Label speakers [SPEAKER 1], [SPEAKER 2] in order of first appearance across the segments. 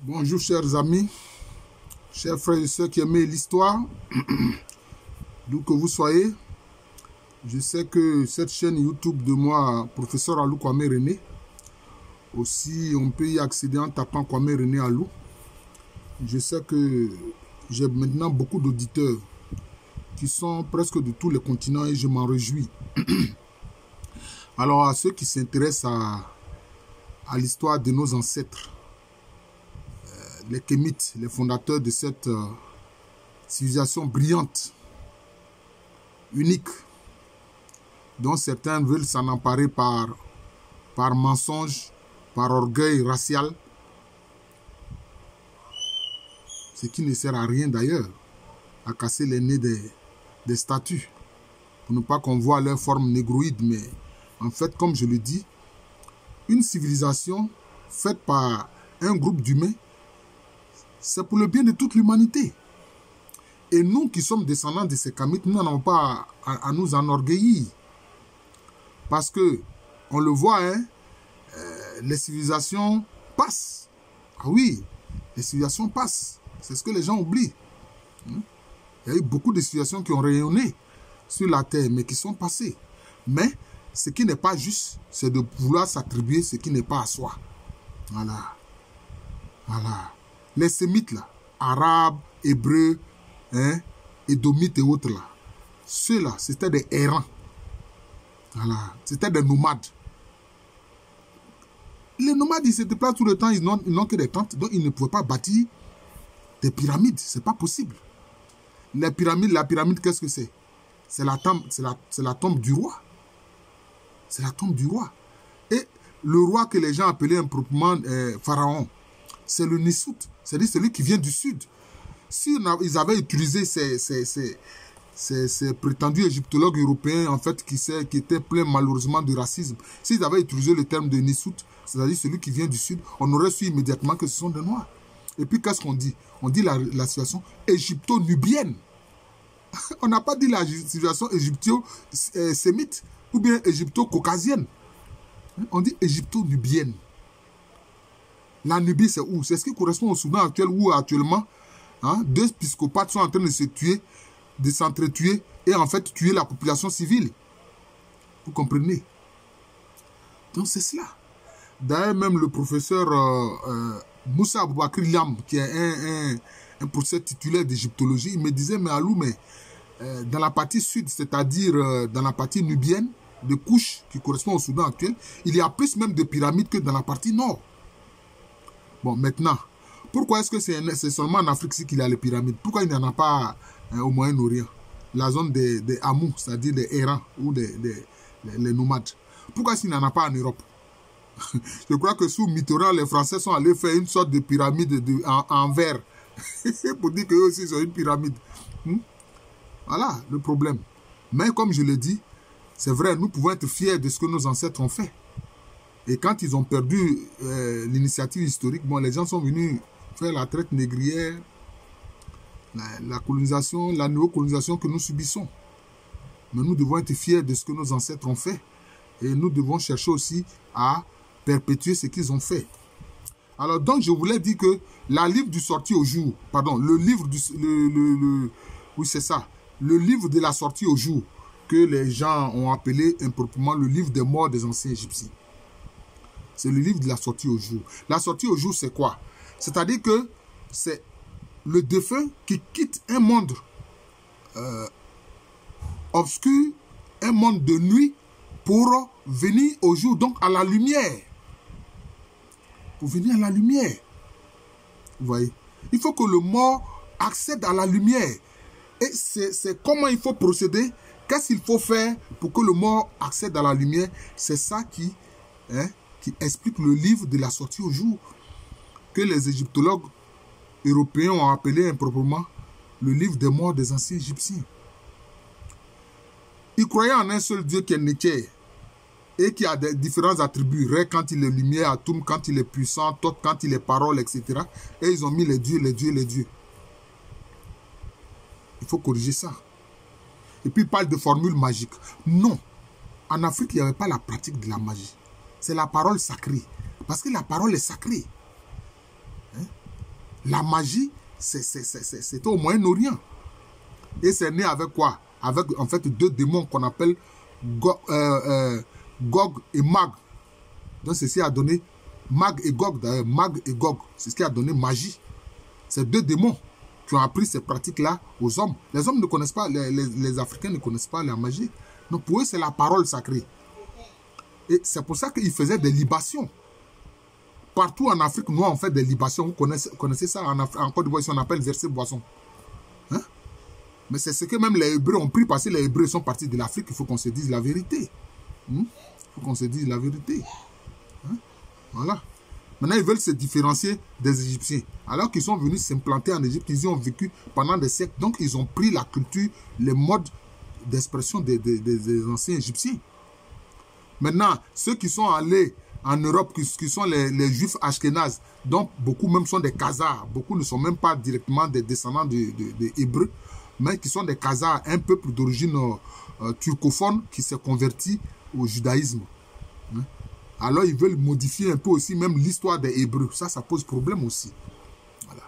[SPEAKER 1] Bonjour chers amis, chers frères et sœurs qui aiment l'histoire, d'où que vous soyez. Je sais que cette chaîne YouTube de moi, professeur Alou Kwame René, aussi on peut y accéder en tapant Kwame René Alou. Je sais que j'ai maintenant beaucoup d'auditeurs qui sont presque de tous les continents et je m'en réjouis. Alors à ceux qui s'intéressent à l'histoire de nos ancêtres, les Kémites, les fondateurs de cette civilisation brillante, unique, dont certains veulent s'en emparer par mensonge, par orgueil racial, ce qui ne sert à rien d'ailleurs, à casser les nez des statues, pour ne pas qu'on voit leur forme négroïde, mais en fait, comme je le dis, une civilisation faite par un groupe d'humains, c'est pour le bien de toute l'humanité. Et nous qui sommes descendants de ces Kémites, nous n'avons pas à nous enorgueillir. Parce que, on le voit, hein, les civilisations passent. Ah oui, les civilisations passent. C'est ce que les gens oublient. Il y a eu beaucoup de civilisations qui ont rayonné sur la terre, mais qui sont passées. Mais, ce qui n'est pas juste, c'est de vouloir s'attribuer ce qui n'est pas à soi. Voilà. Voilà. Les Sémites, là, Arabes, Hébreux, hein, Édomites et autres, là, ceux-là, c'était des errants. Voilà. C'était des nomades. Les nomades, ils se déplacent tout le temps, ils n'ont que des tentes, donc ils ne pouvaient pas bâtir des pyramides. C'est pas possible. Les pyramides, la pyramide, qu'est-ce que c'est? C'est la tombe du roi. C'est la tombe du roi. Et le roi que les gens appelaient improprement pharaon, c'est le Nisrout, c'est-à-dire celui qui vient du sud. Si ils avaient utilisé ces prétendus égyptologues européens, en fait, qui étaient pleins malheureusement de racisme, s'ils avaient utilisé le terme de Nisrout, c'est-à-dire celui qui vient du sud, on aurait su immédiatement que ce sont des Noirs. Et puis, qu'est-ce qu'on dit? On dit la situation égypto-nubienne. On n'a pas dit la situation égypto-sémite ou bien égypto-caucasienne. On dit égypto-nubienne. La Nubie, c'est où? C'est ce qui correspond au Soudan actuel, où actuellement, hein, deux psychopathes sont en train de se tuer, de s'entretuer et en fait tuer la population civile. Vous comprenez? Donc c'est cela. D'ailleurs, même le professeur Moussa Aboubakri Liam, qui est un professeur titulaire d'égyptologie, il me disait, mais Alou, mais dans la partie sud, c'est-à-dire dans la partie nubienne, de couche qui correspond au Soudan actuel, il y a plus même de pyramides que dans la partie nord. Bon, maintenant, pourquoi est-ce que c'est seulement en Afrique qu'il y a les pyramides? Pourquoi il n'y en a pas au Moyen-Orient? La zone des Hamous, c'est-à-dire des errants ou les nomades. Pourquoi est-ce qu'il n'y en a pas en Europe? Je crois que sous Mitterrand, les Français sont allés faire une sorte de pyramide en verre. Pour dire qu'eux aussi, ils ont une pyramide. Voilà le problème. Mais comme je le dis, c'est vrai, nous pouvons être fiers de ce que nos ancêtres ont fait. Et quand ils ont perdu l'initiative historique, bon, les gens sont venus faire la traite négrière, la colonisation, la néocolonisation que nous subissons. Mais nous devons être fiers de ce que nos ancêtres ont fait. Et nous devons chercher aussi à perpétuer ce qu'ils ont fait. Alors donc je voulais dire que la livre du sortie au jour, pardon, le livre du... oui c'est ça, le livre de la sortie au jour, que les gens ont appelé improprement le livre des morts des anciens Égyptiens. C'est le livre de la sortie au jour. La sortie au jour, c'est quoi? C'est-à-dire que c'est le défunt qui quitte un monde obscur, un monde de nuit, pour venir au jour, donc à la lumière. Pour venir à la lumière. Vous voyez? Il faut que le mort accède à la lumière. Et c'est comment il faut procéder. Qu'est-ce qu'il faut faire pour que le mort accède à la lumière? C'est ça qui explique le livre de la sortie au jour, que les égyptologues européens ont appelé improprement le livre des morts des anciens Égyptiens. Ils croyaient en un seul Dieu qui est Nétier et qui a des différents attributs. Ré quand il est lumière, Atum quand il est puissant, Tot quand il est parole, etc. Et ils ont mis les dieux, les dieux, les dieux. Il faut corriger ça. Et puis ils parlent de formules magiques. Non. En Afrique, il n'y avait pas la pratique de la magie. C'est la parole sacrée. Parce que la parole est sacrée. La magie, c'était au Moyen-Orient. Et c'est né avec quoi? Avec en fait deux démons qu'on appelle Gog et Mag. Donc c'est ce qui a donné Mag et Gog, d'ailleurs, Mag et Gog. C'est ce qui a donné magie. Ces deux démons qui ont appris ces pratiques-là aux hommes. Les hommes ne connaissent pas, les Africains ne connaissent pas la magie. Donc pour eux, c'est la parole sacrée. Et c'est pour ça qu'ils faisaient des libations. Partout en Afrique, nous, on fait des libations. Vous connaissez ça en Côte d'Ivoire, on appelle verser boisson. Hein? Mais c'est ce que même les Hébreux ont pris, parce que les Hébreux sont partis de l'Afrique. Il faut qu'on se dise la vérité. Il faut qu'on se dise la vérité. Hein? Voilà. Maintenant, ils veulent se différencier des Égyptiens. Alors qu'ils sont venus s'implanter en Égypte, ils y ont vécu pendant des siècles. Donc, ils ont pris la culture, les modes d'expression des anciens Égyptiens. Maintenant, ceux qui sont allés en Europe, qui sont les Juifs ashkénazes, donc beaucoup même sont des Khazars. Beaucoup ne sont même pas directement des descendants des Hébreux, mais qui sont des Khazars, un peuple d'origine turcophone qui s'est converti au judaïsme. Hein? Alors, ils veulent modifier un peu aussi même l'histoire des Hébreux. Ça pose problème aussi. Voilà.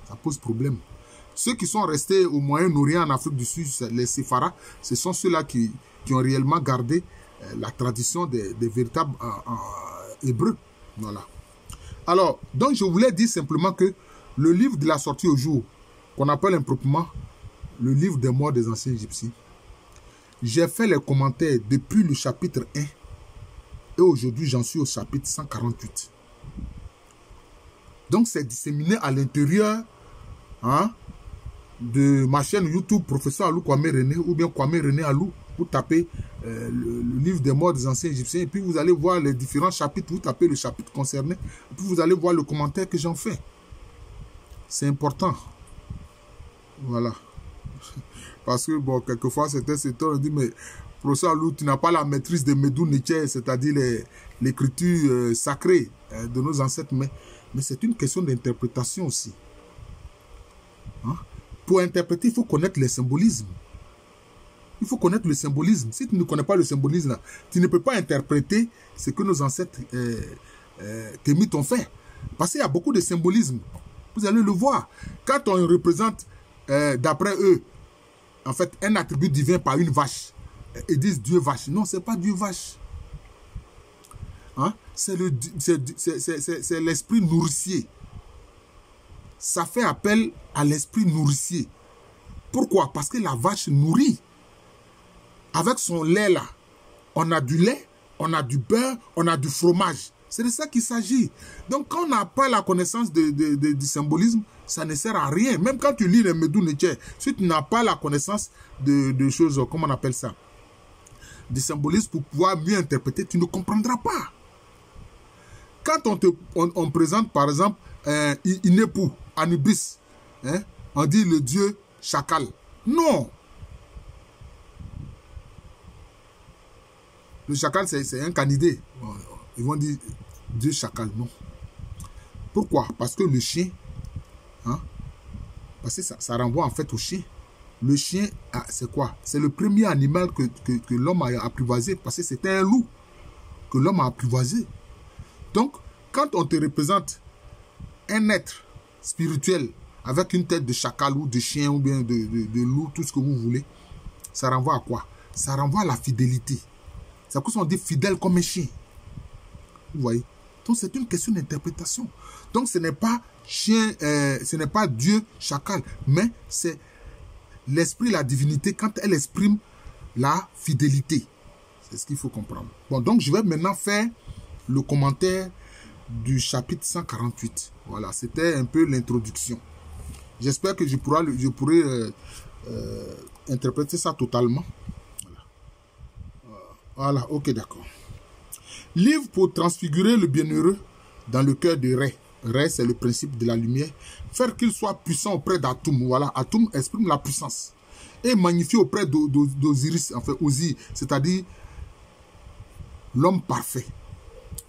[SPEAKER 1] Ça pose problème. Ceux qui sont restés au Moyen-Orient, en Afrique du Sud, les Séfarades, ce sont ceux-là qui ont réellement gardé la tradition des véritables Hébreux. Voilà. Alors, donc je voulais dire simplement que le livre de la sortie au jour, qu'on appelle improprement le livre des morts des anciens Égyptiens, j'ai fait les commentaires depuis le chapitre 1 et aujourd'hui j'en suis au chapitre 148. Donc c'est disséminé à l'intérieur de ma chaîne YouTube Professeur Alou Kwame René ou bien Kwame René Alou. Vous tapez le livre des morts des anciens Égyptiens et puis vous allez voir les différents chapitres. Vous tapez le chapitre concerné et puis vous allez voir le commentaire que j'en fais. C'est important. Voilà. Parce que bon, quelquefois c'était on dit mais professeur Alou, tu n'as pas la maîtrise de Medou Nietzsche, c'est-à-dire l'écriture sacrée de nos ancêtres, mais c'est une question d'interprétation aussi. Hein? Pour interpréter, il faut connaître les symbolismes. Il faut connaître le symbolisme. Si tu ne connais pas le symbolisme, tu ne peux pas interpréter ce que nos ancêtres kémites ont fait. Parce qu'il y a beaucoup de symbolisme. Vous allez le voir. Quand on représente, d'après eux, en fait, un attribut divin par une vache, ils disent Dieu vache. Non, ce n'est pas Dieu vache. Hein? C'est l'esprit nourricier. Ça fait appel à l'esprit nourricier. Pourquoi? Parce que la vache nourrit. Avec son lait là, on a du lait, on a du beurre, on a du fromage. C'est de ça qu'il s'agit. Donc quand on n'a pas la connaissance du symbolisme, ça ne sert à rien. Même quand tu lis les Medou Nietzsche, si tu n'as pas la connaissance de choses, comment on appelle ça, du symbolisme pour pouvoir mieux interpréter, tu ne comprendras pas. Quand on présente par exemple Inepu, Anubis, hein, on dit le dieu chacal. Non. Le chacal, c'est un canidé. Ils vont dire Dieu chacal. Non. Pourquoi? Parce que le chien, hein, parce que ça renvoie en fait au chien. Le chien, c'est quoi? C'est le premier animal que l'homme a apprivoisé. Parce que c'était un loup que l'homme a apprivoisé. Donc, quand on te représente un être spirituel avec une tête de chacal ou de chien ou bien de loup, tout ce que vous voulez, ça renvoie à quoi? Ça renvoie à la fidélité. C'est pour ça qu'on dit fidèle comme un chien. Vous voyez? Donc c'est une question d'interprétation. Donc ce n'est pas chien, ce n'est pas Dieu chacal, mais c'est l'esprit, la divinité quand elle exprime la fidélité. C'est ce qu'il faut comprendre. Bon, donc je vais maintenant faire le commentaire du chapitre 148. Voilà, c'était un peu l'introduction. J'espère que je pourrai interpréter ça totalement. Voilà, ok, d'accord. Livre pour transfigurer le bienheureux dans le cœur de Ré. Ré, c'est le principe de la lumière. Faire qu'il soit puissant auprès d'Atum. Voilà, Atum exprime la puissance. Et magnifié auprès d'Osiris, enfin Osiris, c'est-à-dire l'homme parfait,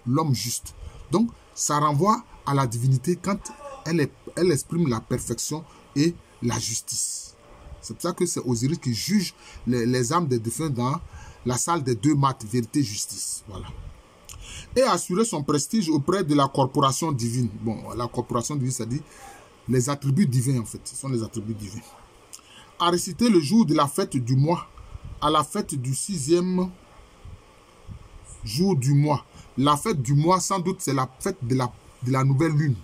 [SPEAKER 1] l'homme juste. Donc, ça renvoie à la divinité quand elle exprime la perfection et la justice. C'est pour ça que c'est Osiris qui juge les âmes des défunts dans la salle des deux maths, vérité, justice. Voilà. Et assurer son prestige auprès de la corporation divine. Bon, la corporation divine, c'est-à-dire Les attributs divins, en fait. Ce sont les attributs divins. À réciter le jour de la fête du mois, à la fête du 6e jour du mois. La fête du mois, sans doute, c'est la fête de la nouvelle lune.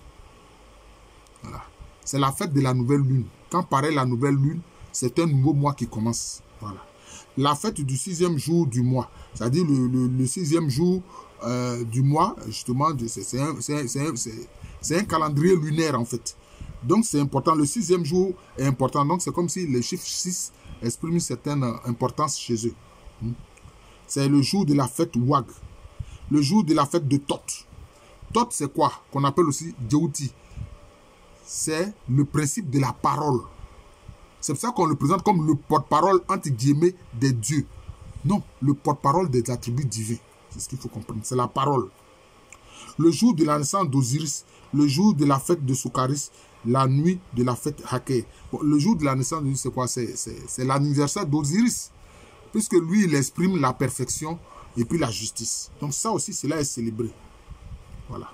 [SPEAKER 1] Voilà. C'est la fête de la nouvelle lune. Quand paraît la nouvelle lune, c'est un nouveau mois qui commence. Voilà. La fête du 6e jour du mois, c'est-à-dire le 6e jour du mois, justement, c'est un calendrier lunaire, en fait. Donc, c'est important. Le 6e jour est important. Donc, c'est comme si le chiffre 6 exprime une certaine importance chez eux. C'est le jour de la fête Wag. Le jour de la fête de Thoth. Thoth, c'est quoi? Qu'on appelle aussi Djéouti. C'est le principe de la parole. C'est pour ça qu'on le présente comme le porte-parole, entre guillemets, des dieux. Non, le porte-parole des attributs divins. C'est ce qu'il faut comprendre. C'est la parole. Le jour de la naissance d'Osiris, le jour de la fête de Soukaris, la nuit de la fête Haké. Bon, le jour de la naissance d'Osiris, c'est quoi? C'est l'anniversaire d'Osiris. Puisque lui, il exprime la perfection et puis la justice. Donc ça aussi, cela est célébré. Voilà.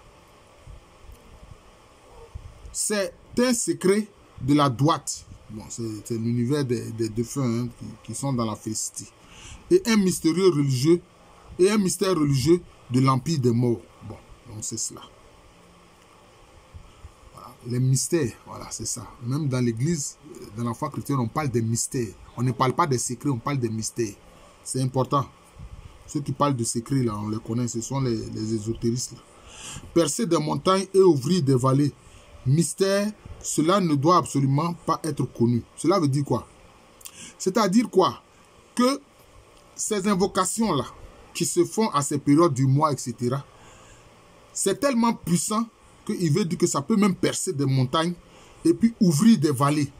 [SPEAKER 1] C'est un secret de la droite. Bon, c'est l'univers des défunts qui sont dans la félicité. Et un mystérieux religieux, et un mystère religieux de l'empire des morts. Bon, donc c'est cela. Voilà. Les mystères, voilà, c'est ça. Même dans l'église, dans la foi chrétienne, on parle des mystères. On ne parle pas des secrets, on parle des mystères. C'est important. Ceux qui parlent de secrets, là, on les connaît, ce sont les ésotéristes. Là. Percer des montagnes et ouvrir des vallées. Mystère, cela ne doit absolument pas être connu. Cela veut dire quoi? C'est-à-dire quoi? Que ces invocations-là, qui se font à ces périodes du mois, etc., c'est tellement puissant qu'il veut dire que ça peut même percer des montagnes et puis ouvrir des vallées.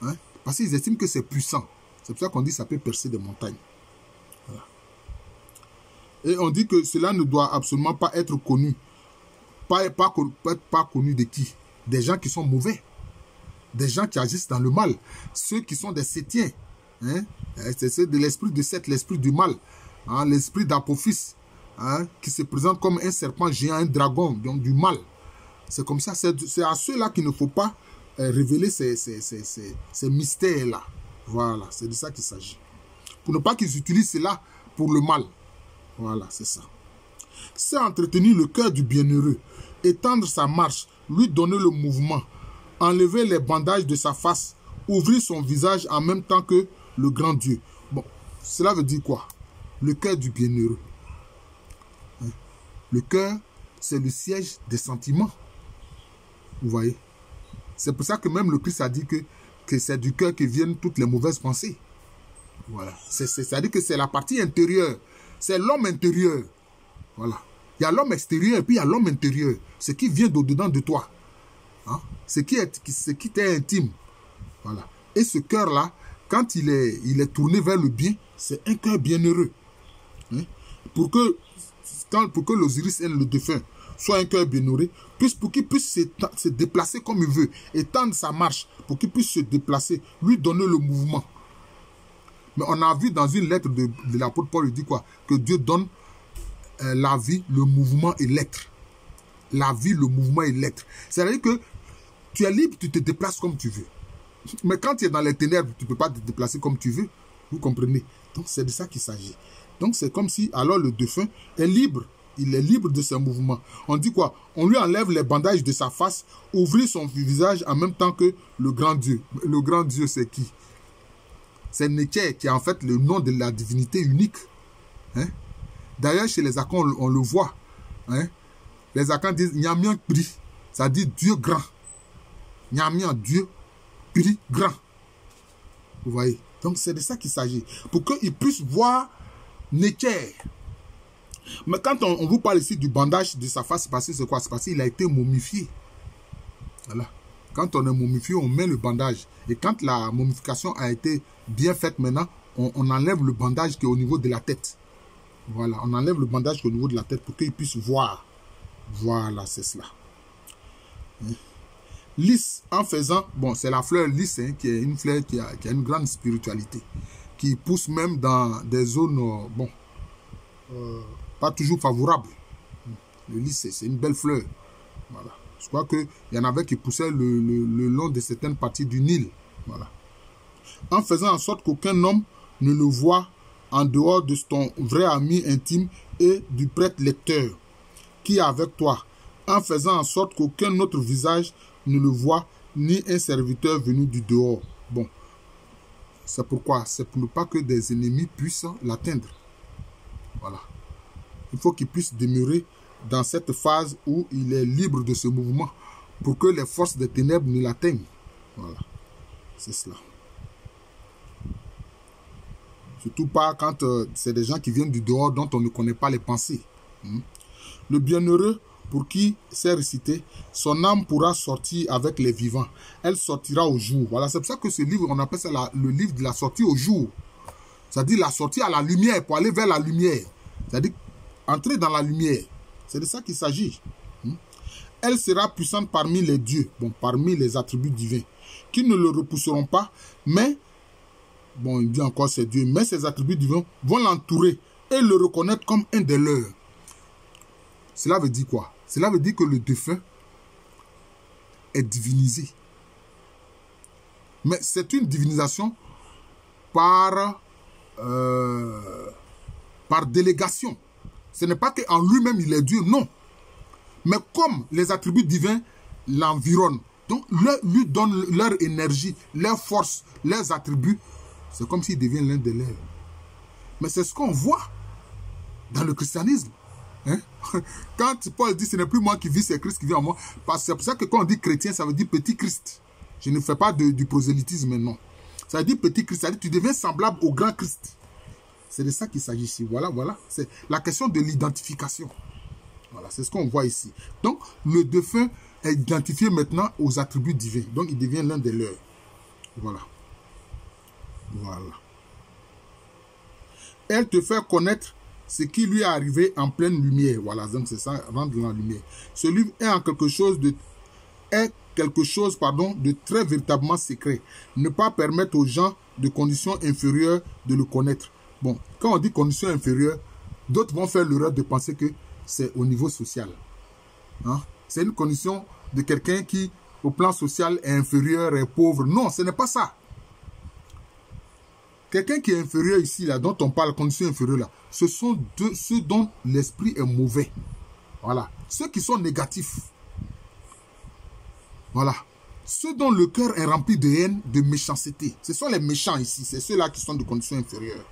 [SPEAKER 1] Hein? Parce qu'ils estiment que c'est puissant. C'est pour ça qu'on dit que ça peut percer des montagnes. Voilà. Et on dit que cela ne doit absolument pas être connu. Pas connu de qui? Des gens qui sont mauvais. Des gens qui agissent dans le mal. Ceux qui sont des Sétiens. Hein? C'est de l'esprit de Seth, l'esprit du mal. Hein? L'esprit d'Apophis. Hein? Qui se présente comme un serpent géant, un dragon, donc du mal. C'est comme ça. C'est à ceux-là qu'il ne faut pas révéler ces mystères-là. Voilà, c'est de ça qu'il s'agit. Pour ne pas qu'ils utilisent cela pour le mal. Voilà, c'est ça. C'est entretenir le cœur du bienheureux, étendre sa marche, lui donner le mouvement, enlever les bandages de sa face, ouvrir son visage en même temps que le grand Dieu. Bon, cela veut dire quoi? Le cœur du bienheureux. Hein? Le cœur, c'est le siège des sentiments. Vous voyez? C'est pour ça que même le Christ a dit que c'est du cœur que viennent toutes les mauvaises pensées. Voilà. C'est-à-dire que c'est la partie intérieure. C'est l'homme intérieur. Voilà. Il y a l'homme extérieur et puis il y a l'homme intérieur. Ce qui vient d'au-dedans de toi. Hein? Ce qui t'est intime. Voilà. Et ce cœur-là, quand il est tourné vers le bien, c'est un cœur bienheureux. Hein? Pour que l'Osiris et le défunt soit un cœur bienheureux, pour qu'il puisse se déplacer comme il veut, étendre sa marche, pour qu'il puisse se déplacer, lui donner le mouvement. Mais on a vu dans une lettre de l'apôtre Paul, il dit quoi? Que Dieu donne la vie, le mouvement et l'être. La vie, le mouvement et l'être. C'est-à-dire que tu es libre, tu te déplaces comme tu veux. Mais quand tu es dans les ténèbres, tu ne peux pas te déplacer comme tu veux. Vous comprenez? Donc c'est de ça qu'il s'agit. Donc c'est comme si alors le défunt est libre. Il est libre de ses mouvements. On dit quoi? On lui enlève les bandages de sa face, ouvrir son visage en même temps que le grand Dieu. Le grand Dieu, c'est qui? C'est Néké, qui est en fait le nom de la divinité unique. Hein? D'ailleurs, chez les Akans, on le voit. Hein? Les Akans disent Nyamian Pri. Ça dit Dieu grand. Nyamian, Dieu, Pri, grand. Vous voyez? Donc c'est de ça qu'il s'agit. Pour qu'ils puissent voir Néké. Mais quand on vous parle ici du bandage de sa face, c'est parce que c'est quoi? C'est parce qu'il a été momifié. Voilà. Quand on est momifié, on met le bandage. Et quand la momification a été bien faite maintenant, on enlève le bandage qui est au niveau de la tête. Voilà, on enlève le bandage qui est au niveau de la tête pour qu'ils puissent voir. Voilà, c'est cela. Lys, en faisant, bon, c'est la fleur lys, hein, qui est une fleur qui a une grande spiritualité, qui pousse même dans des zones, bon, pas toujours favorables. Le lys, c'est une belle fleur. Voilà. Je crois qu'il y en avait qui poussaient le long de certaines parties du Nil. Voilà. En faisant en sorte qu'aucun homme ne le voie en dehors de ton vrai ami intime et du prêtre lecteur qui est avec toi, en faisant en sorte qu'aucun autre visage ne le voie, ni un serviteur venu du dehors. Bon, c'est pourquoi? C'est pour ne pas que des ennemis puissent l'atteindre. Voilà. Il faut qu'il puisse demeurer dans cette phase où il est libre de ce mouvement pour que les forces des ténèbres ne l'atteignent. Voilà. C'est cela. Surtout pas quand c'est des gens qui viennent du dehors dont on ne connaît pas les pensées. Le bienheureux pour qui c'est récité, son âme pourra sortir avec les vivants. Elle sortira au jour. Voilà, c'est pour ça que ce livre, on appelle ça le livre de la sortie au jour. C'est-à-dire la sortie à la lumière, pour aller vers la lumière. C'est-à-dire entrer dans la lumière. C'est de ça qu'il s'agit. Elle sera puissante parmi les dieux, bon, parmi les attributs divins, qui ne le repousseront pas, mais, bon, il dit encore ces dieux, mais ces attributs divins vont l'entourer et le reconnaître comme un des leurs. Cela veut dire quoi? Cela veut dire que le défunt est divinisé. Mais c'est une divinisation par délégation. Ce n'est pas qu'en lui-même il est Dieu, non. Mais comme les attributs divins l'environnent, donc lui donnent leur énergie, leur force, leurs attributs, c'est comme s'il devient l'un de leurs. Mais c'est ce qu'on voit dans le christianisme. Hein? Quand Paul dit ce n'est plus moi qui vis, c'est Christ qui vit en moi. Parce que c'est pour ça que quand on dit chrétien, ça veut dire petit Christ. Je ne fais pas du prosélytisme, non. Ça veut dire petit Christ, ça veut dire tu deviens semblable au grand Christ. C'est de ça qu'il s'agit ici. Voilà, voilà. C'est la question de l'identification. Voilà, c'est ce qu'on voit ici. Donc, le défunt est identifié maintenant aux attributs divins. Donc, il devient l'un des leurs. Voilà. Voilà. Elle te fait connaître ce qui lui est arrivé en pleine lumière. Voilà, donc c'est ça, rendre dans la lumière. Ce livre est en quelque chose de très véritablement secret. Ne pas permettre aux gens de conditions inférieures de le connaître. Bon, quand on dit conditions inférieures, d'autres vont faire l'erreur de penser que c'est au niveau social. Hein? C'est une condition de quelqu'un qui, au plan social, est inférieur, est pauvre. Non, ce n'est pas ça. Quelqu'un qui est inférieur ici, là, dont on parle, condition inférieure, là, ce sont ceux dont l'esprit est mauvais. Voilà. Ceux qui sont négatifs. Voilà. Ceux dont le cœur est rempli de haine, de méchanceté. Ce sont les méchants ici. C'est ceux-là qui sont de conditions inférieures.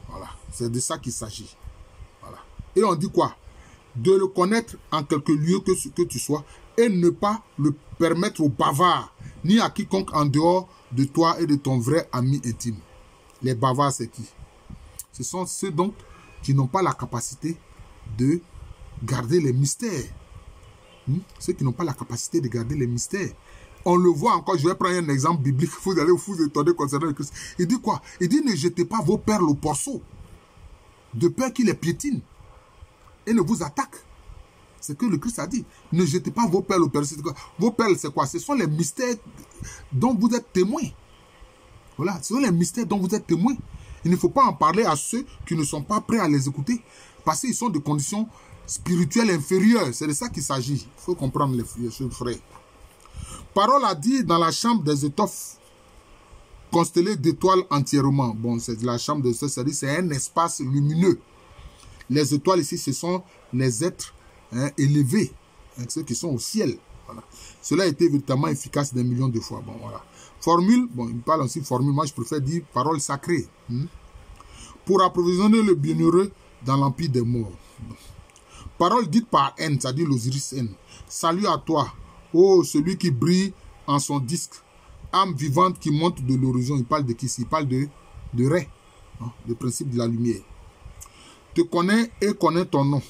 [SPEAKER 1] Voilà. C'est de ça qu'il s'agit. Voilà. Et on dit quoi? De le connaître en quelque lieu que tu sois et ne pas le permettre aux bavards, ni à quiconque en dehors de toi et de ton vrai ami intime. Les bavards, c'est qui? Ce sont ceux donc qui n'ont pas la capacité de garder les mystères. Ceux qui n'ont pas la capacité de garder les mystères. On le voit encore, je vais prendre un exemple biblique, vous allez vous étonner concernant le Christ. Il dit quoi? Il dit ne jetez pas vos perles au porceau, de peur qu'il les piétine et ne vous attaque. C'est que le Christ a dit. Ne jetez pas vos perles au porceau. Vos perles, c'est quoi? Ce sont les mystères dont vous êtes témoins. Voilà, ce sont les mystères dont vous êtes témoins. Il ne faut pas en parler à ceux qui ne sont pas prêts à les écouter. Parce qu'ils sont de conditions spirituelles inférieures. C'est de ça qu'il s'agit. Il faut comprendre les frères. Parole a dit dans la chambre des étoffes, constellée d'étoiles entièrement. Bon, c'est la chambre des étoiles, c'est-à-dire c'est un espace lumineux. Les étoiles ici, ce sont les êtres élevés, ceux qui sont au ciel. Voilà. Cela a été véritablement efficace des millions de fois. Bon, voilà. Formule, bon, il parle aussi de formule, moi je préfère dire parole sacrée. Pour approvisionner le bienheureux dans l'empire des morts. Parole dite par N, c'est-à-dire l'Osiris N. Salut à toi, ô celui qui brille en son disque, âme vivante qui monte de l'horizon. Il parle de qui? Il parle de Ré, le principe de la lumière. Te connais et connais ton nom.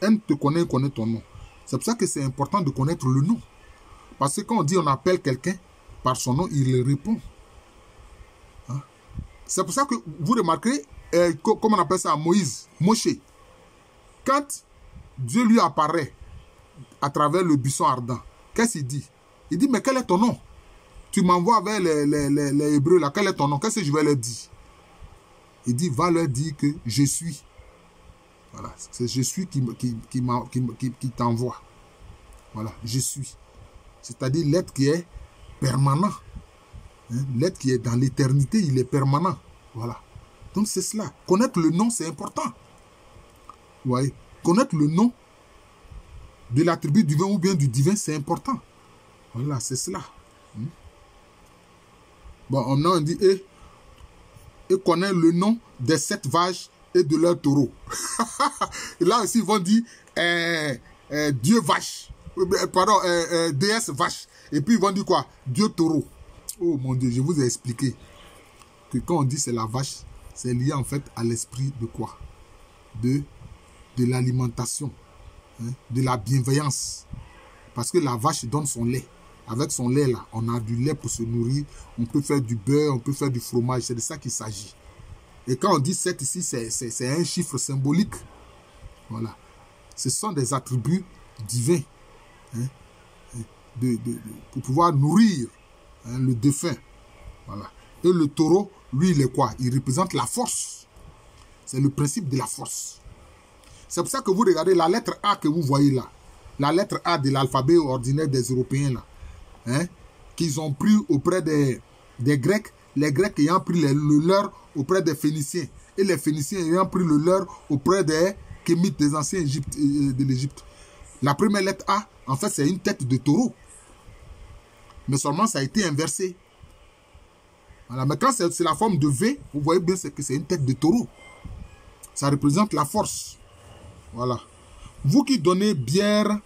[SPEAKER 1] N te connaît et connaît ton nom. C'est pour ça que c'est important de connaître le nom. Parce que quand on dit on appelle quelqu'un par son nom, il répond. C'est pour ça que vous remarquez, comme on appelle ça, Moïse, Moshe. Quand Dieu lui apparaît à travers le buisson ardent, qu'est-ce qu'il dit? Il dit, mais quel est ton nom? Tu m'envoies vers les Hébreux, là, quel est ton nom? Qu'est-ce que je vais leur dire? Il dit, va leur dire que je suis. Voilà, c'est je suis qui t'envoie. Voilà, je suis. C'est-à-dire l'être qui est permanent. Hein? L'être qui est dans l'éternité, il est permanent. Voilà. Donc c'est cela. Connaître le nom, c'est important. Vous voyez? Connaître le nom de l'attribut divin ou bien du divin, c'est important. Voilà, c'est cela. Bon, on dit, et connaît le nom des 7 vaches et de leurs taureaux. Et là aussi, ils vont dire, Dieu vache. Pardon, déesse vache. Et puis, ils vont dire quoi? Dieu taureau. Oh mon Dieu, je vous ai expliqué que quand on dit c'est la vache, c'est lié en fait à l'esprit de quoi? De l'alimentation, hein, de la bienveillance. Parce que la vache donne son lait. Avec son lait là, on a du lait pour se nourrir. On peut faire du beurre, on peut faire du fromage. C'est de ça qu'il s'agit. Et quand on dit 7 ici, c'est un chiffre symbolique. Voilà. Ce sont des attributs divins. Hein, pour pouvoir nourrir, hein, le défunt. Voilà. Et le taureau, lui, il est quoi? Il représente la force. C'est le principe de la force. C'est pour ça que vous regardez la lettre A que vous voyez là. La lettre A de l'alphabet ordinaire des Européens là. Hein, qu'ils ont pris auprès des Grecs. Les Grecs ayant pris le leur auprès des Phéniciens. Et les Phéniciens ayant pris le leur auprès des Kémites, des anciens de l'Égypte. La première lettre A, en fait, c'est une tête de taureau. Mais seulement, ça a été inversé. Voilà. Mais quand c'est la forme de V, vous voyez bien que c'est une tête de taureau. Ça représente la force. Voilà. Vous qui donnez bière,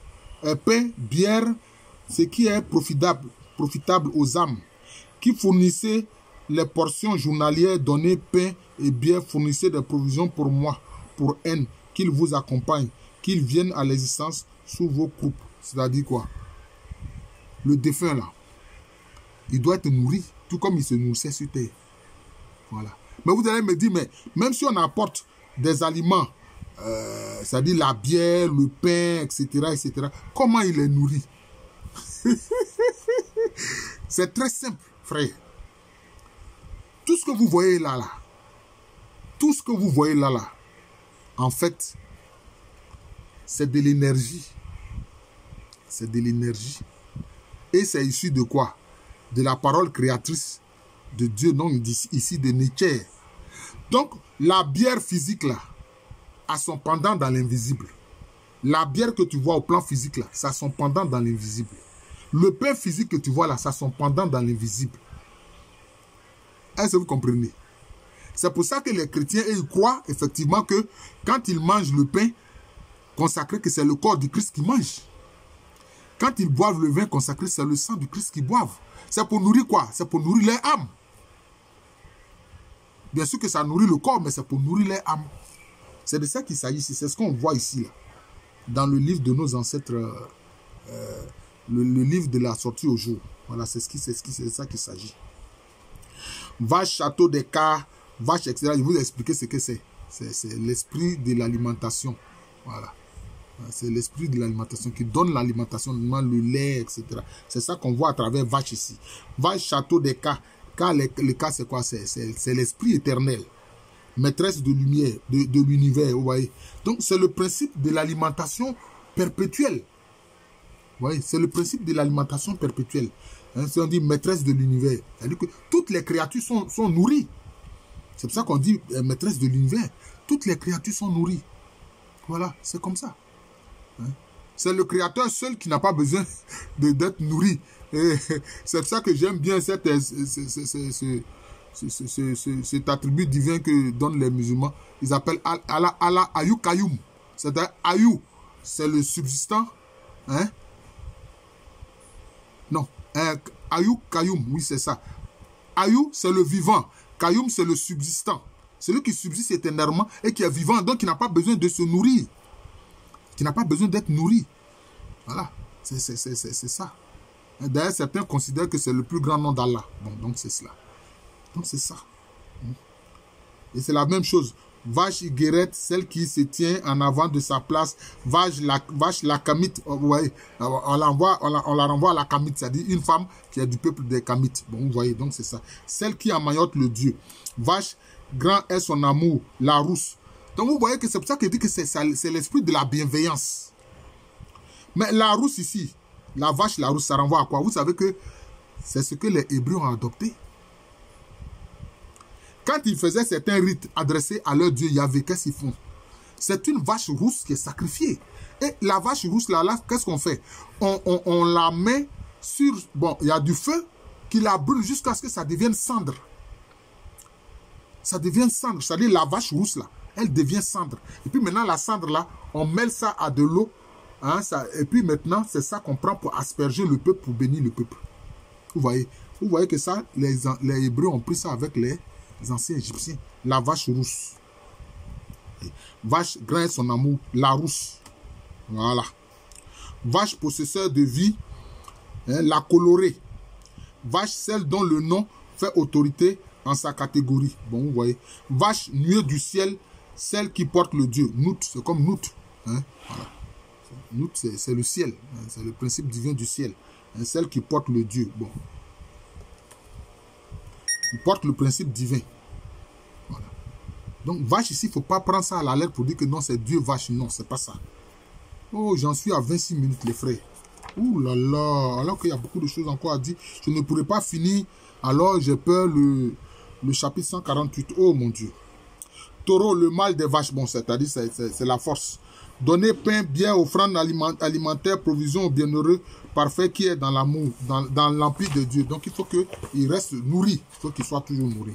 [SPEAKER 1] pain, bière, ce qui est profitable aux âmes, qui fournissez les portions journalières, donnez pain et bière, fournissez des provisions pour moi, pour N, qu'ils vous accompagnent, qu'ils viennent à l'existence sous vos coupes. C'est-à-dire quoi? Le défunt là, il doit être nourri, tout comme il se nourrissait sur terre. Voilà. Mais vous allez me dire, mais même si on apporte des aliments, c'est-à-dire la bière, le pain, etc., etc., comment il est nourri? C'est très simple, frère. Tout ce que vous voyez là, tout ce que vous voyez là, en fait, c'est de l'énergie. C'est de l'énergie. Et c'est issu de quoi? De la parole créatrice de Dieu, non ici de Nietzsche. Donc, la bière physique là, a son pendant dans l'invisible. La bière que tu vois au plan physique là, ça a son pendant dans l'invisible. Le pain physique que tu vois là, ça a son pendant dans l'invisible. Est-ce que vous comprenez? C'est pour ça que les chrétiens, ils croient effectivement que quand ils mangent le pain consacré, que c'est le corps du Christ qu'ils mangent. Quand ils boivent le vin consacré, c'est le sang du Christ qu'ils boivent. C'est pour nourrir quoi? C'est pour nourrir leur âme. Bien sûr que ça nourrit le corps, mais c'est pour nourrir leur âme. C'est de ça qu'il s'agit. C'est ce qu'on voit ici, là, dans le livre de nos ancêtres, le livre de la sortie au jour. Voilà, c'est de ça qu'il s'agit. Vache, château des cas, vache, etc. Je vais vous expliquer ce que c'est. C'est l'esprit de l'alimentation. Voilà. C'est l'esprit de l'alimentation qui donne l'alimentation, le lait, etc. C'est ça qu'on voit à travers vache ici. Vache, château des cas. Car les cas, c'est quoi? C'est l'esprit éternel. Maîtresse de lumière, de l'univers, vous voyez. Donc, c'est le principe de l'alimentation perpétuelle. Vous voyez, c'est le principe de l'alimentation perpétuelle. Hein, si on dit maîtresse de l'univers, c'est-à-dire que toutes les créatures sont nourries. C'est pour ça qu'on dit maîtresse de l'univers. Toutes les créatures sont nourries. Voilà, c'est comme ça. Hein? C'est le créateur seul qui n'a pas besoin d'être nourri. C'est pour ça que j'aime bien cet attribut divin que donnent les musulmans. Ils appellent Allah Ayou Kayoum. C'est-à-dire Ayou, c'est le subsistant. Hein? Non. Ayou Kayoum, oui, c'est ça. Ayou, c'est le vivant. Kayoum, c'est le subsistant. Celui qui subsiste éternellement et qui est vivant, donc qui n'a pas besoin de se nourrir. Qui n'a pas besoin d'être nourri. Voilà. C'est ça. D'ailleurs, certains considèrent que c'est le plus grand nom d'Allah. Bon, donc c'est cela. Donc c'est ça. Et c'est la même chose. Vache guérette, celle qui se tient en avant de sa place. Vache la Kamite. Vous voyez, on la renvoie à la Kamite, c'est-à-dire une femme qui est du peuple des Kamites. Bon, vous voyez, donc c'est ça. Celle qui emmaillote le Dieu. Vache, grand est son amour, la rousse. Donc vous voyez que c'est pour ça qu'il dit que c'est l'esprit de la bienveillance. Mais la rousse ici, La vache, la rousse, ça renvoie à quoi? Vous savez que c'est ce que les Hébreux ont adopté. Quand ils faisaient certains rites adressés à leur Dieu Yahvé, qu'est-ce qu'ils font? C'est une vache rousse qui est sacrifiée. Et la vache rousse, là qu'est-ce qu'on fait? On la met sur... Bon, il y a du feu qui la brûle jusqu'à ce que ça devienne cendre. Ça devient cendre. C'est-à-dire la vache rousse, là, elle devient cendre. Et puis maintenant, la cendre, là, on mêle ça à de l'eau. Hein, et puis maintenant, c'est ça qu'on prend pour asperger le peuple, pour bénir le peuple. Vous voyez que ça, les Hébreux ont pris ça avec les anciens Égyptiens. La vache rousse. Vache, grain son amour, la rousse. Voilà. Vache possesseur de vie, hein, la colorée. Vache, celle dont le nom fait autorité en sa catégorie. Bon, vous voyez. Vache, nuée du ciel, celle qui porte le Dieu. Nout, c'est comme Nout. Hein, voilà. Nout, c'est le ciel. Hein, c'est le principe divin du ciel. Hein, celle qui porte le Dieu. Bon. Il porte le principe divin. Voilà. Donc, vache ici, il ne faut pas prendre ça à la lettre pour dire que non, c'est Dieu vache. Non, c'est pas ça. Oh, j'en suis à 26 minutes, les frères. Ouh là là. Alors qu'il y a beaucoup de choses encore à dire. Je ne pourrai pas finir. Alors, j'ai peur le chapitre 148. Oh, mon Dieu. Taureau, le mal des vaches. Bon, c'est-à-dire, c'est la force. Donner pain, bière, offrande alimentaire, provision au bienheureux, parfait qui est dans l'amour, dans l'empire de Dieu. Donc, il faut qu'il reste nourri. Il faut qu'il soit toujours nourri.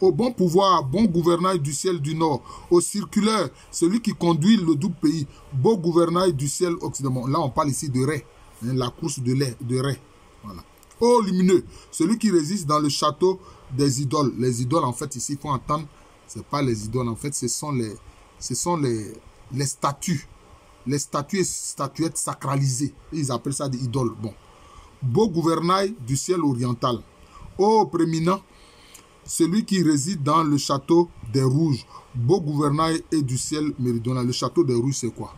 [SPEAKER 1] Au bon pouvoir, bon gouvernail du ciel du nord. Au circulaire, celui qui conduit le double pays. Beau gouvernail du ciel occidental. Là, on parle ici de Ré. Hein, la course de Ré. Voilà. Ô lumineux, celui qui résiste dans le château des idoles. Les idoles, en fait, ici, il faut entendre, ce n'est pas les idoles. En fait, ce sont les statues. Les statues et statuettes sacralisées. Ils appellent ça des idoles. Bon. Beau gouvernail du ciel oriental. Ô prééminent, celui qui réside dans le château des rouges, beau gouvernail et du ciel méridional. Le château des rouges, c'est quoi?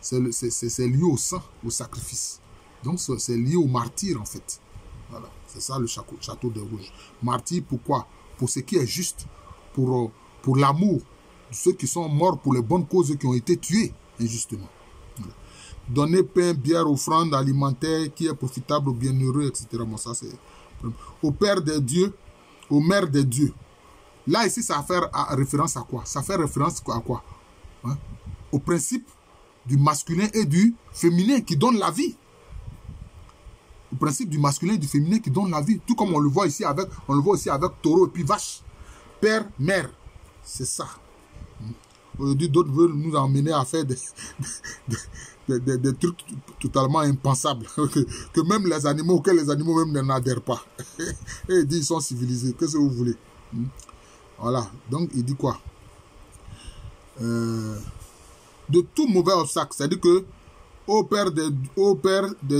[SPEAKER 1] C'est lié au sang, au sacrifice. Donc, c'est lié au martyr, en fait. Voilà, c'est ça le château des rouges. Martyr, pourquoi? Pour ce qui est juste, pour l'amour de ceux qui sont morts pour les bonnes causes qui ont été tués injustement. Voilà. Donner pain, bière, offrande alimentaire qui est profitable aux bienheureux, etc. Bon, ça, c'est... Au Père des dieux, aux mères des dieux. Là, ici, ça fait référence à quoi? Ça fait référence à quoi? Hein? Au principe du masculin et du féminin qui donne la vie. Le principe du masculin et du féminin qui donne la vie. Tout comme on le voit ici avec, taureau et puis vache. Père, mère. C'est ça. Aujourd'hui, d'autres veulent nous emmener à faire des trucs totalement impensables. que même les animaux, auxquels les animaux même n'adhèrent pas. Et il dit ils sont civilisés. Qu'est-ce que vous voulez? Voilà. Donc, il dit quoi? De tout mauvais obstacle. C'est-à-dire que Ô Père des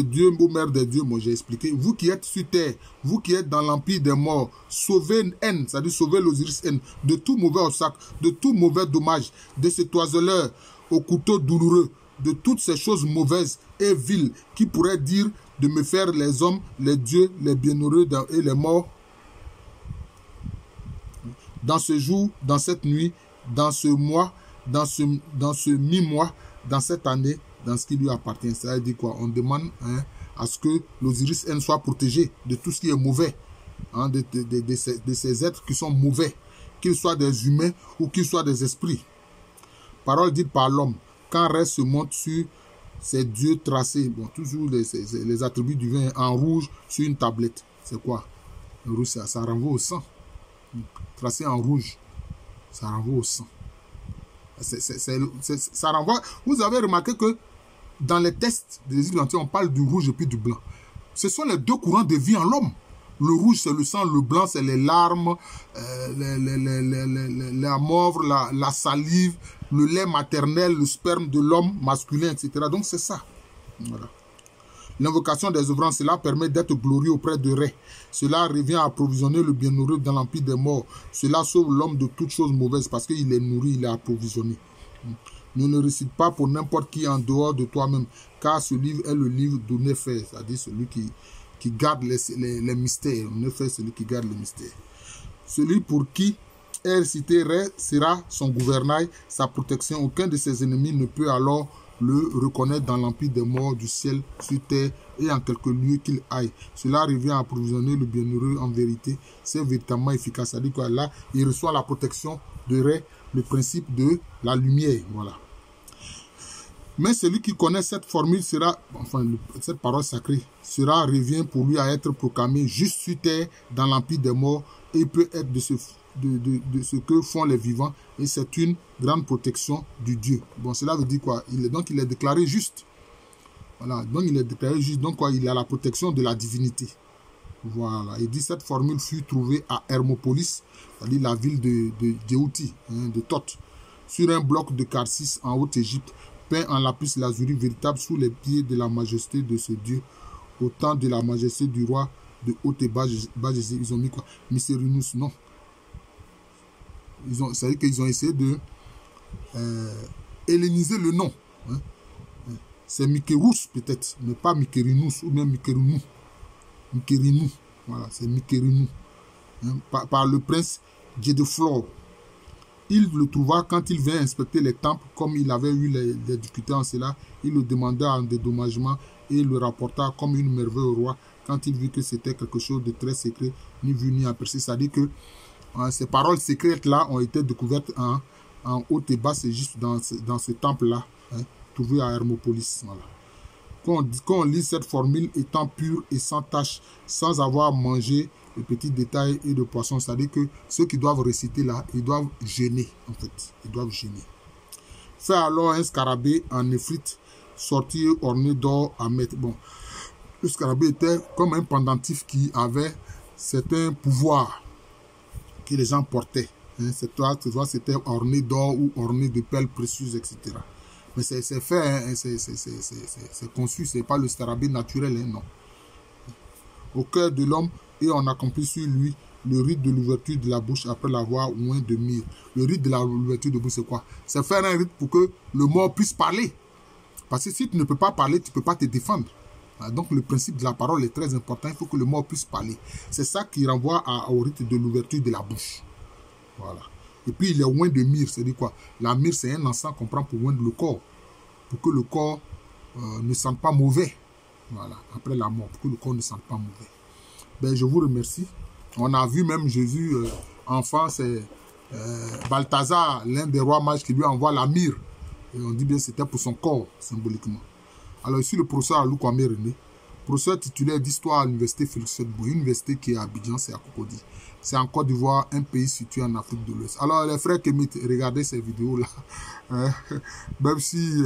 [SPEAKER 1] dieux, ô Mère des dieux, moi j'ai expliqué, vous qui êtes sur terre, vous qui êtes dans l'empire des morts, sauvez N, c'est-à-dire sauvez l'Osiris N, de tout mauvais obstacle, de tout mauvais dommage, de cet oiseleur au couteau douloureux, de toutes ces choses mauvaises et viles qui pourraient dire de me faire les hommes, les dieux, les bienheureux et les morts. Dans ce jour, dans cette nuit, dans ce mois, dans ce mi-mois, dans cette année, dans ce qui lui appartient. Ça veut dire quoi? On demande à ce que l'Osiris N soit protégé de tout ce qui est mauvais, hein, de ces êtres qui sont mauvais, qu'ils soient des humains ou qu'ils soient des esprits. Parole dite par l'homme, quand reste se montre sur ces dieux tracés, bon, toujours les attributs divins en rouge sur une tablette. C'est quoi? Le rouge, ça renvoie au sang. Tracé en rouge, ça renvoie au sang. Ça renvoie. Vous avez remarqué que dans les textes des Égyptiens antiques, on parle du rouge et puis du blanc. Ce sont les deux courants de vie en l'homme. Le rouge, c'est le sang, le blanc, c'est les larmes, la morve, la salive, le lait maternel, le sperme de l'homme masculin, etc. Donc, c'est ça. Voilà. L'invocation des œuvrants, cela permet d'être glorieux auprès de Ré. Cela revient à approvisionner le bienheureux dans l'empire des morts. Cela sauve l'homme de toutes choses mauvaises parce qu'il est nourri, il est approvisionné. Ne récite pas pour n'importe qui en dehors de toi-même, car ce livre est le livre de Néphè, c'est-à-dire celui qui garde les mystères. Néphè, celui qui garde les mystères. Celui pour qui est récité Ré sera son gouvernail, sa protection. Aucun de ses ennemis ne peut alors le reconnaître dans l'empire des morts, du ciel, sur terre, et en quelque lieu qu'il aille. Cela revient à approvisionner le bienheureux en vérité. C'est véritablement efficace. C'est-à-dire que là, il reçoit la protection de Ré, le principe de la lumière. Voilà. Mais celui qui connaît cette formule sera, enfin, cette parole sacrée, revient pour lui à être proclamé juste sur terre dans l'empire des morts et peut être de ce que font les vivants. Et c'est une grande protection du Dieu. Bon, cela veut dire quoi? Donc, il est déclaré juste. Voilà, donc il est déclaré juste. Donc, quoi, il a la protection de la divinité. Voilà, il dit cette formule fut trouvée à Hermopolis, c'est-à-dire la ville de Djéouti, de Thoth, sur un bloc de Karsis en Haute-Égypte, peint en lapis lazuli véritable sous les pieds de la majesté de ce Dieu, au temps de la majesté du roi de Haute et Bas. Ils ont mis quoi? Mysterinus, non. C'est-à-dire qu'ils ont essayé de helléniser le nom. Hein. C'est Mikerous peut-être, mais pas Mikerinus ou même Mikerinou. Mikerinou, voilà, c'est Mikerinou. Hein, par le prince Djedeflor. Il le trouva quand il vint inspecter les temples, comme il avait eu les difficultés en cela. Il le demanda en dédommagement et le rapporta comme une merveille au roi quand il vit que c'était quelque chose de très secret, ni vu ni aperçu. C'est-à-dire que ces paroles secrètes-là ont été découvertes en Haute et Basse Égypte, dans ce temple-là, hein, trouvé à Hermopolis. Voilà. Quand on lit cette formule étant pure et sans tache, sans avoir mangé les petits détails et de poissons, c'est-à-dire que ceux qui doivent réciter là, ils doivent jeûner, en fait. Ils doivent jeûner. Fait alors un scarabée en néphrite, sorti orné d'or à mettre. Bon, le scarabée était comme un pendentif qui avait certains pouvoirs que les gens portaient. Hein, c'était orné d'or ou orné de perles précieuses, etc. Mais c'est fait, hein, c'est conçu, c'est pas le scarabée naturel, hein, non. Au cœur de l'homme, et on accomplit sur lui le rite de l'ouverture de la bouche après l'avoir oint de myrrhe. Le rite de l'ouverture de la bouche, c'est quoi? C'est faire un rite pour que le mort puisse parler. Parce que si tu ne peux pas parler, tu ne peux pas te défendre. Donc le principe de la parole est très important. Il faut que le mort puisse parler. C'est ça qui renvoie au rite de l'ouverture de la bouche. Voilà. Et puis il est oint de myrrhe. C'est-à-dire quoi? La myrrhe, c'est un encens qu'on prend pour oindre le corps. Pour que le corps ne sente pas mauvais. Voilà. Après la mort, pour que le corps ne sente pas mauvais. Ben, je vous remercie. On a vu même Jésus, enfant, c'est Balthazar, l'un des rois mages, qui lui envoie la myrrhe. Et on dit bien que c'était pour son corps, symboliquement. Alors ici, le professeur Alou Kwame René, professeur titulaire d'histoire à l'université Félix Houphouët-Boigny, une université qui est à Abidjan, c'est à Cocody. C'est en Côte d'Ivoire, un pays situé en Afrique de l'Ouest. Alors les frères Kémit, regardez ces vidéos-là. Même si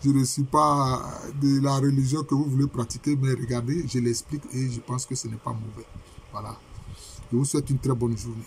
[SPEAKER 1] je ne suis pas de la religion que vous voulez pratiquer, mais regardez, je l'explique et je pense que ce n'est pas mauvais. Voilà. Je vous souhaite une très bonne journée.